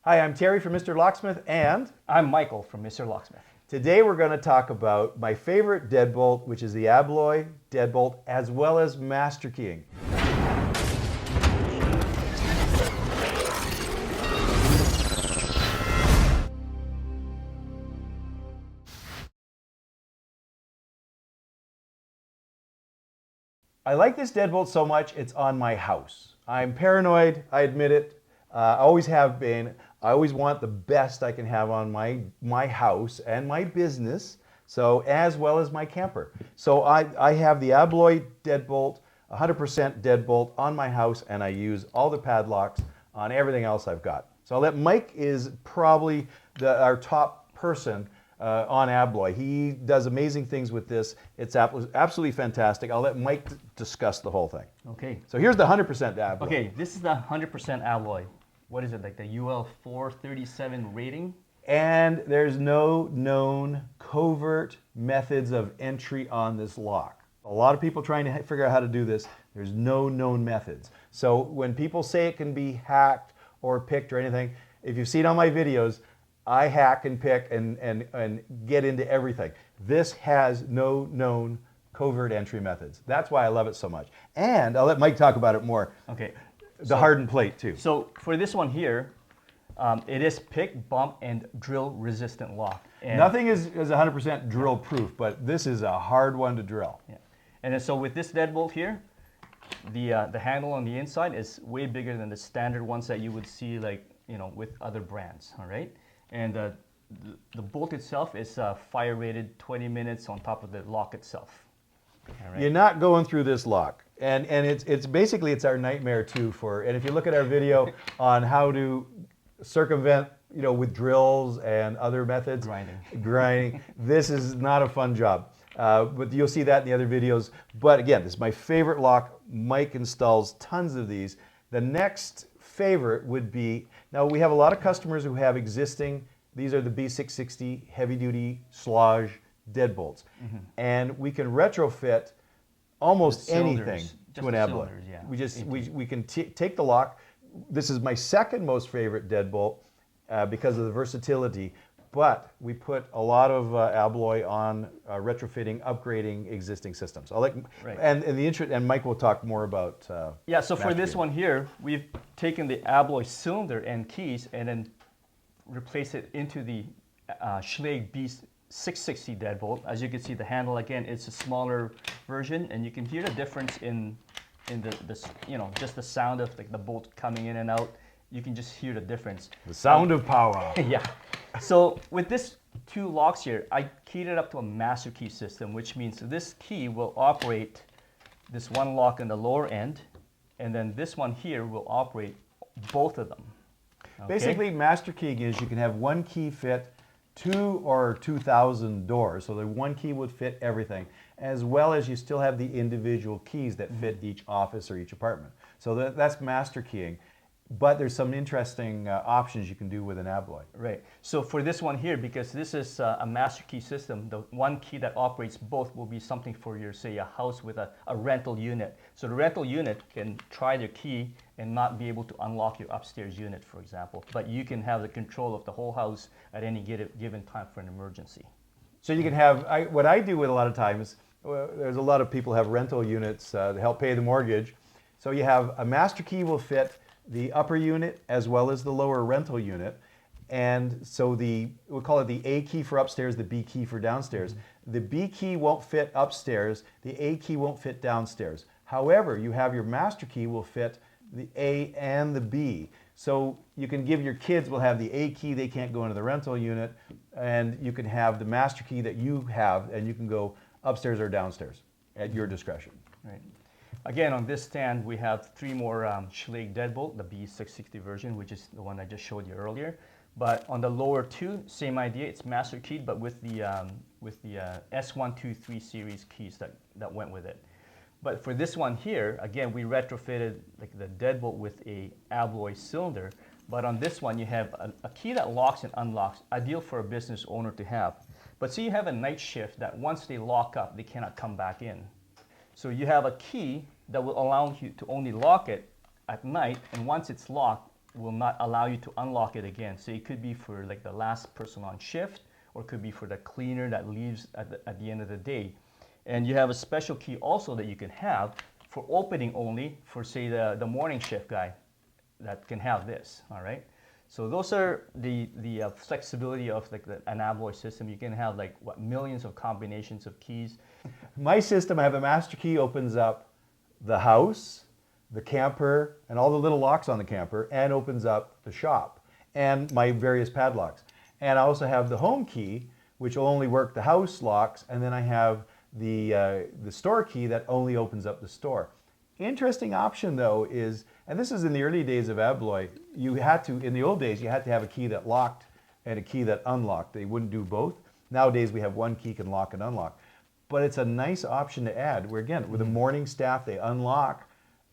Hi, I'm Terry from Mr. Locksmith, and I'm Michael from Mr. Locksmith. today we're going to talk about my favorite deadbolt, which is the Abloy Deadbolt, as well as master keying. I like this deadbolt so much, it's on my house. I'm paranoid, I admit it. I always have been. I always want the best I can have on my house and my business, so as well as my camper. So I have the Abloy Deadbolt, 100% deadbolt on my house, and I use all the padlocks on everything else I've got. So I'll let Mike is probably our top person on Abloy. He does amazing things with this. It's absolutely fantastic. I'll let Mike discuss the whole thing. Okay. So here's the 100% Abloy. Okay, this is the 100% Abloy. What is it, like the UL 437 rating? And there's no known covert methods of entry on this lock. A lot of people trying to figure out how to do this. There's no known methods. So when people say it can be hacked or picked or anything, if you've seen on my videos, I hack and pick and get into everything. This has no known covert entry methods. That's why I love it so much. And I'll let Mike talk about it more. Okay. The hardened plate too. So for this one here, it is pick, bump, and drill resistant lock. And nothing is 100% drill proof, but this is a hard one to drill. Yeah. And then so with this deadbolt here, the handle on the inside is way bigger than the standard ones that you would see, like, you know, with other brands. All right. And the bolt itself is fire rated 20 minutes on top of the lock itself. All right. You're not going through this lock. And it's basically, it's our nightmare too and if you look at our video on how to circumvent, you know, with drills and other methods. Grinding. This is not a fun job. But you'll see that in the other videos. But again, this is my favorite lock. Mike installs tons of these. The next favorite would be, now we have a lot of customers who have existing, these are the B660 heavy duty Schlage deadbolts. Mm-hmm. And we can retrofit almost anything to an Abloy. Yeah. We can take the lock. This is my second most favorite deadbolt because of the versatility, but we put a lot of Abloy on retrofitting, upgrading existing systems. I'll let, right. And Mike will talk more about yeah, so for this one here, we've taken the Abloy cylinder and keys and then replaced it into the Schlage Beast 660 deadbolt. As you can see, the handle again, it's a smaller version, and you can hear the difference in the you know, just the sound of like the bolt coming in and out. You can just hear the difference. The sound of power. Yeah. So with this two locks here, I keyed it up to a master key system, which means this key will operate this one lock in the lower end, and then this one here will operate both of them. Okay? Basically, master keying is you can have one key fit 2 or 2,000 doors, so the one key would fit everything, as well as you still have the individual keys that fit each office or each apartment. So that's master keying. But there's some interesting options you can do with an Abloy. Right. So for this one here, because this is a master key system, the one key that operates both will be something for your, say, a house with a rental unit. So the rental unit can try their key and not be able to unlock your upstairs unit, for example. But you can have the control of the whole house at any given time for an emergency. So you can have, what I do with a lot of times, there's a lot of people have rental units to help pay the mortgage. So you have a master key will fit the upper unit as well as the lower rental unit. And so we'll call it the A key for upstairs, the B key for downstairs. Mm-hmm. The B key won't fit upstairs, the A key won't fit downstairs. However, you have your master key will fit the A and the B. So you can give your kids will have the A key, they can't go into the rental unit, and you can have the master key that you have, and you can go upstairs or downstairs at your discretion. Right. Again, on this stand, we have 3 more Schlage Deadbolt, the B660 version, which is the one I just showed you earlier. But on the lower 2, same idea. It's master keyed, but with the S123 series keys that went with it. But for this one here, again, we retrofitted like the deadbolt with a Abloy cylinder. But on this one, you have a key that locks and unlocks, ideal for a business owner to have. But so you have a night shift that once they lock up, they cannot come back in. So you have a key that will allow you to only lock it at night, and once it's locked, will not allow you to unlock it again. So it could be for like the last person on shift, or it could be for the cleaner that leaves at the end of the day. And you have a special key also that you can have for opening only for, say, the morning shift guy that can have this, all right? So those are the flexibility of like an Abloy system. You can have like what, millions of combinations of keys. My system, I have a master key, opens up the house, the camper, and all the little locks on the camper, and opens up the shop and my various padlocks. And I also have the home key, which will only work the house locks, and then I have the store key that only opens up the store. Interesting option though is, and this is in the early days of Abloy, you had to, in the old days, you had to have a key that locked and a key that unlocked. They wouldn't do both. Nowadays we have one key can lock and unlock. But it's a nice option to add, where again, with the morning staff, they unlock,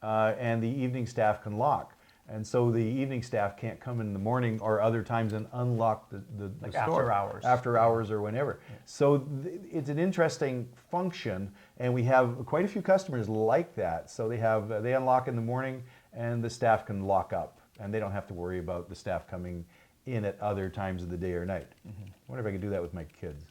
and the evening staff can lock. And so the evening staff can't come in the morning or other times and unlock the Like store. after hours. After hours or whenever. Yeah. So it's an interesting function, and we have quite a few customers like that. So they unlock in the morning and the staff can lock up, and they don't have to worry about the staff coming in at other times of the day or night. I wonder if I could do that with my kids.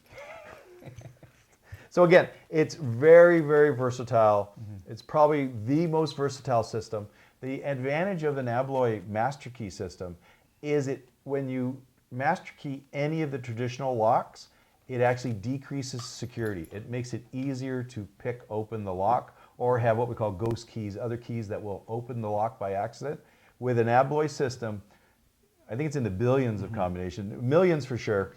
So again, it's very, very versatile. It's probably the most versatile system. The advantage of an Abloy master key system is when you master key any of the traditional locks, it actually decreases security. It makes it easier to pick open the lock or have what we call ghost keys, other keys that will open the lock by accident. With an Abloy system, I think it's in the billions of combinations, millions for sure,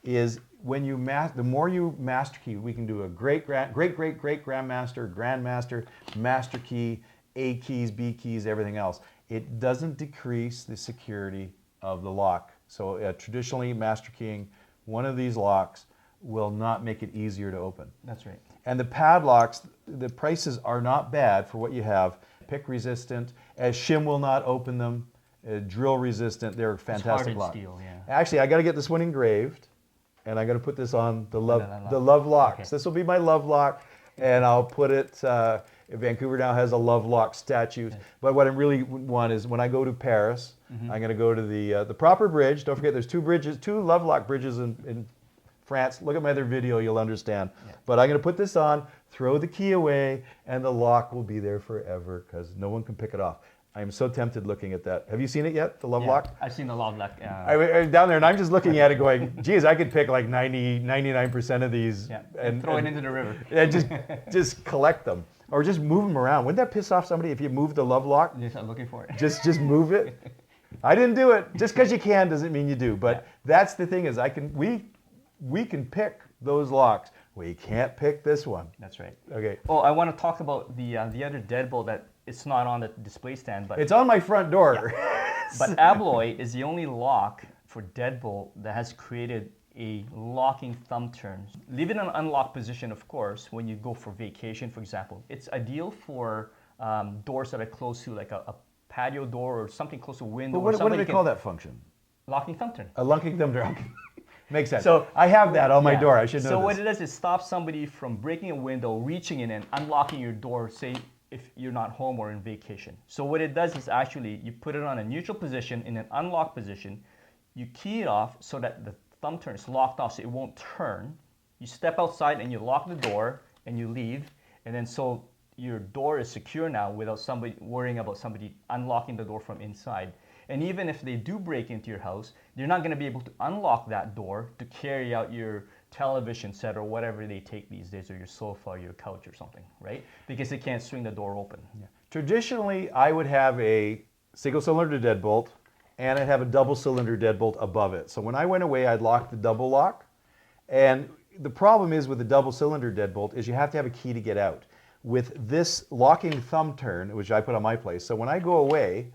is when you the more you master key, we can do a great grandmaster, grandmaster, master key, A keys, B keys, everything else. It doesn't decrease the security of the lock. So traditionally master keying one of these locks will not make it easier to open. That's right. And the padlocks, the prices are not bad for what you have. Pick resistant, as shim will not open them, drill resistant, they're fantastic locks. Steel, yeah. Actually, I got to get this one engraved, and I'm going to put this on the love locks. Okay. This will be my love lock, and I'll put it, Vancouver now has a love lock statue, but what I really want is when I go to Paris, I'm going to go to the proper bridge. Don't forget there's two love lock bridges in France. Look at my other video, you'll understand. Yeah. But I'm going to put this on, throw the key away, and the lock will be there forever because no one can pick it off. I'm so tempted looking at that. Have you seen it yet, the love lock? I've seen the love lock. I'm down there and I'm just looking at it going, geez, I could pick like 99% of these. Yeah. And throw it into the river. And just collect them. Or just move them around. Wouldn't that piss off somebody if you moved the love lock? You're not looking for it. Just move it. I didn't do it. Just because you can doesn't mean you do. But that's the thing is we can pick those locks. We can't pick this one. That's right. Okay. Oh, I want to talk about the other deadbolt that it's not on the display stand, but it's on my front door. Yeah. But Abloy is the only lock for deadbolt that has created a locking thumb turn. Leave it in an unlocked position, of course, when you go for vacation, for example. It's ideal for doors that are close to like a patio door or something close to a window. But what do they call that function? Locking thumb turn. A locking thumb turn. Makes sense. So I have that on my door. I should know. So this. what it does is stop somebody from breaking a window, reaching in and unlocking your door, say if you're not home or in vacation. So what it does is actually you put it on a neutral position in an unlocked position. You key it off so that the thumb turn is locked off so it won't turn. You step outside and you lock the door and you leave. And then so your door is secure now without somebody worrying about somebody unlocking the door from inside. And even if they do break into your house, they're not going to be able to unlock that door to carry out your television set or whatever they take these days, or your sofa or your couch or something, right? Because they can't swing the door open. Yeah. Traditionally, I would have a single cylinder deadbolt and I'd have a double cylinder deadbolt above it. So when I went away, I'd lock the double lock. And the problem is with the double cylinder deadbolt is you have to have a key to get out. With this locking thumb turn, which I put on my place, so when I go away,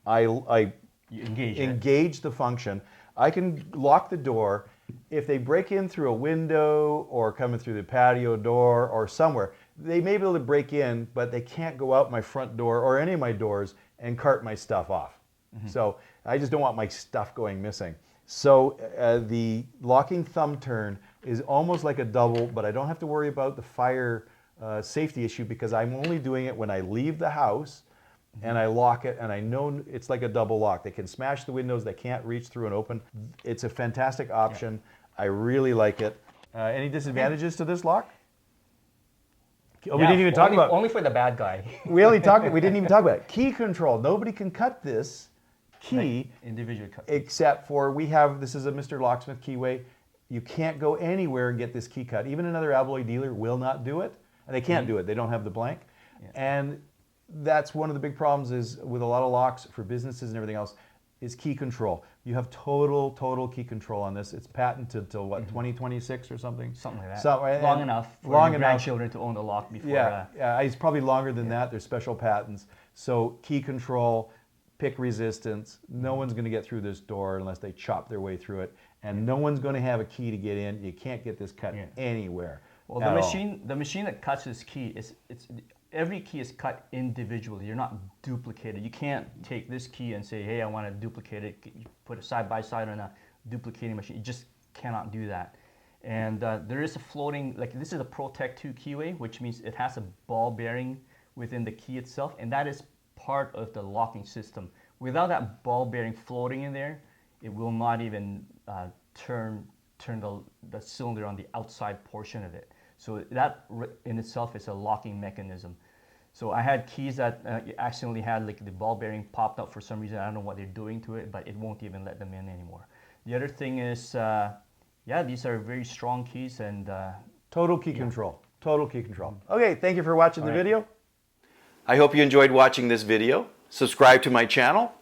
I engage the function. I can lock the door. If they break in through a window or coming through the patio door or somewhere, they may be able to break in, but they can't go out my front door or any of my doors and cart my stuff off. So I just don't want my stuff going missing. So the locking thumb turn is almost like a double, but I don't have to worry about the fire safety issue because I'm only doing it when I leave the house and I lock it, and I know it's like a double lock. They can smash the windows, they can't reach through and open. It's a fantastic option. I really like it. Any disadvantages to this lock? Oh, we didn't even talk about. Only for the bad guy. We didn't even talk about it. Key control. Nobody can cut this key, individual cut, except for this is a Mr. Locksmith keyway. You can't go anywhere and get this key cut. Even another Abloy dealer will not do it, and they can't do it. They don't have the blank. Yeah. And that's one of the big problems is with a lot of locks for businesses and everything else is key control. You have total key control on this. It's patented till what, 2026 or something? Something like that. Long enough for your grandchildren to own the lock before. Yeah, it's probably longer than that. There's special patents. So key control, pick resistance. No one's going to get through this door unless they chop their way through it. And no one's going to have a key to get in. You can't get this cut anywhere. Well, the machine that cuts this key every key is cut individually. You're not duplicated. You can't take this key and say, hey, I want to duplicate it. You put it side by side on a duplicating machine. You just cannot do that. And there is a floating, like this is a Protec 2 keyway, which means it has a ball bearing within the key itself, and that is part of the locking system. Without that ball bearing floating in there, it will not even turn the cylinder on the outside portion of it. So that in itself is a locking mechanism. So I had keys that accidentally had like the ball bearing popped up for some reason. I don't know what they're doing to it, but it won't even let them in anymore. The other thing is, these are very strong keys and total key control. Total key control. Okay, thank you for watching the video. I hope you enjoyed watching this video. Subscribe to my channel.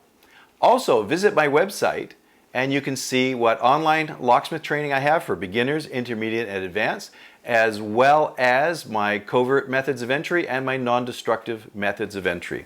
Also, visit my website and you can see what online locksmith training I have for beginners, intermediate, and advanced, as well as my covert methods of entry and my non-destructive methods of entry.